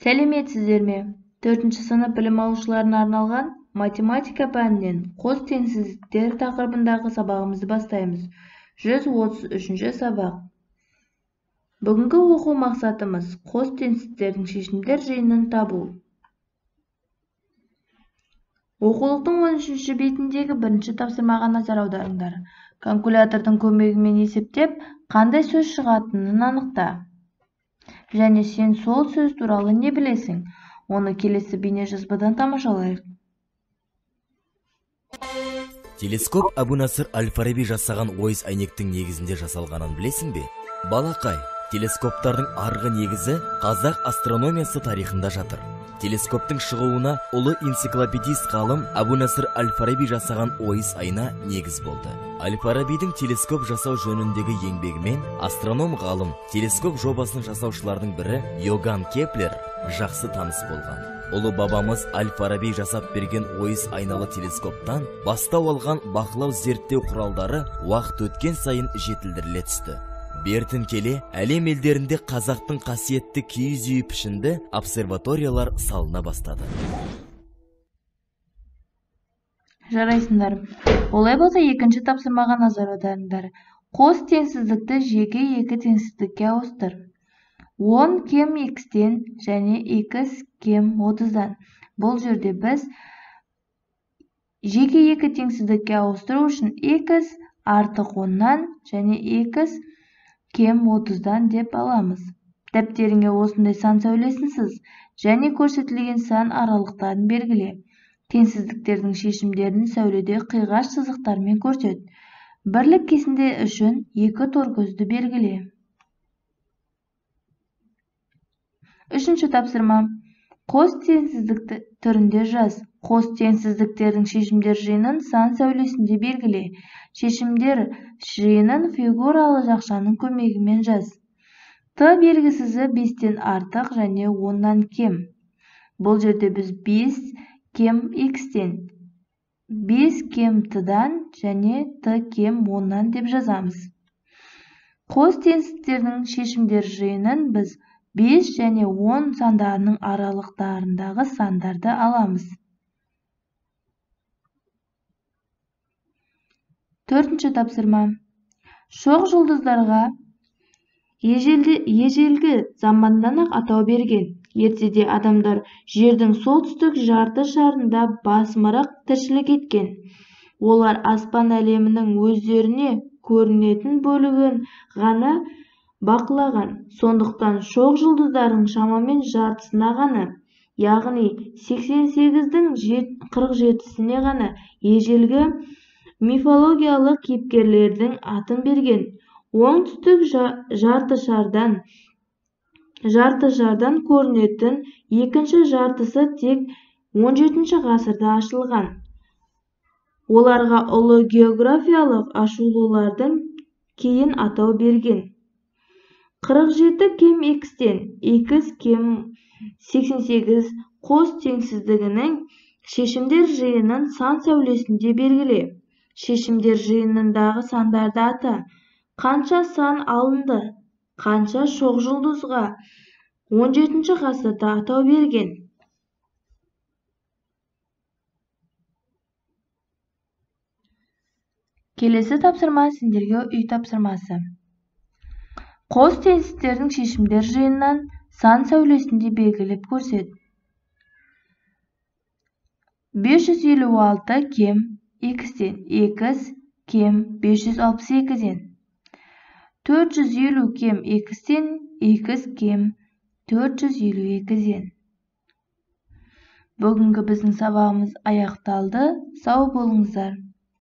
Сәлеметсіздер ме? 4-ші сынып білім алушыларына арналған математика пәнінен қос теңсіздіктер тақырыбындағы сабағымызды бастаймыз. 133-ші сабақ. Бүгінгі оқу мақсатымыз қос теңсіздіктердің шешімдер жиынын табу. Оқулықтың 13-ші бетіндегі бірінші тапсырмаға назар аударыңдар. Калькулятордың көмегімен есептеп, қандай сөз шығатынын анықта. Және сен сол сөз туралы не білесің? Оны келесі бейнежазбадан тамашалайық. Телескоп Әбу-Насыр Әл-Фараби жасаған ойыс әйнектің негізінде жасалғанын білесің бе? Балақай, телескоптардың арғы негізі қазақ астрономиясы тарихында жатыр. Телескоптың шығуына ұлы энциклопедист ғалым Әбу-Насыр Әл-Фараби жасаған ойыс айна негіз болды. Әл-Фарабидің телескоп жасау жөніндегі еңбегімен астроном ғалым телескоп жобасын жасаушылардың бірі Йоган Кеплер жақсы таныс болған. Ұлы бабамыз Әл-Фараби жасап берген ойыс айналы телескоптан бастау алған бақылау зерттеу құралдары уақыт өткен сайын жетілдіріле түсті. Бертін келе, әлем елдерінде қазақтың қасиетті киіз үй пішінді обсерваториялар салына бастады. Жарайсыңдар. Олай болса, екінші тапсырмаға назар аударыңдар. Қос теңсіздікті жеке екі теңсіздікке ауыстыр. 10 кем x-тен және x кем 30-дан. Бұл жерде біз жеке екі теңсіздікке ауыстыру үшін x артық 10-нан және x кем 30-дан деп аламыз. Дәптеріңе осындай сан сәулесін сыз және көрсетілген сан аралықтарын белгіле. Теңсіздіктердің шешімдерін сәуледе қиғаш сызықтармен көрсет. Бірлік кесінде үшін екі торкөзді белгіле. Үшінші тапсырма. Қос теңсіздікті түрінде жаз. Қос теңсіздіктердің шешімдер жиынын сан сәулесінде белгіле. Шешімдер жиынын фигуралы жақшаның көмегімен жаз. Т белгісізі 5-тен артық және 10-нан кем. Бұл жерде біз 5 кем x-тен, 5 кем t-дан және t кем 10-нан деп жазамыз. Қос теңсіздіктердің шешімдер жиынын біз 5 және 10 сандарының аралықтарындағы сандарды аламыз. Төртінші тапсырма. Шоқ жұлдыздарға ежелгі заманнан-ақ атау берген. Ертеде адамдар жердің солтүстік жарты шарында басымырақ тіршілік еткен. Олар аспан әлемінің өздеріне көрінетін бөлігін ғана бақылаған. Сондықтан шоқ жұлдыздардың шамамен жартысына ғана, яғни 88-дің 47-сіне ғана ежелгі мифологиялық кейіпкерлердің атын берген. Оңтүстік жарты шардан көрінетін екінші жартысы тек 17-ші ғасырда ашылған. Оларға ұлы географиялық ашылулардан кейін атау берген. 47 кем x-тен x кем 88 қос теңсіздігінің шешімдер жиынын сан сәулесінде белгіле. Шешімдер жиынындағы сандарды ата. Қанша сан алынды? Қанша шоқ жұлдызға 17-ші ғасырда атау берген? Келесі тапсырма сендерге үй тапсырмасы. Қос теңсіздіктердің шешімдер жиынынан сан сәулесінде белгілеп көрсет. 556 кем x-тен x кем 562-ден. 450 кем x-тен x кем 452-ден. Бүгінгі біздің сабағымыз аяқталды. Сау болыңыздар.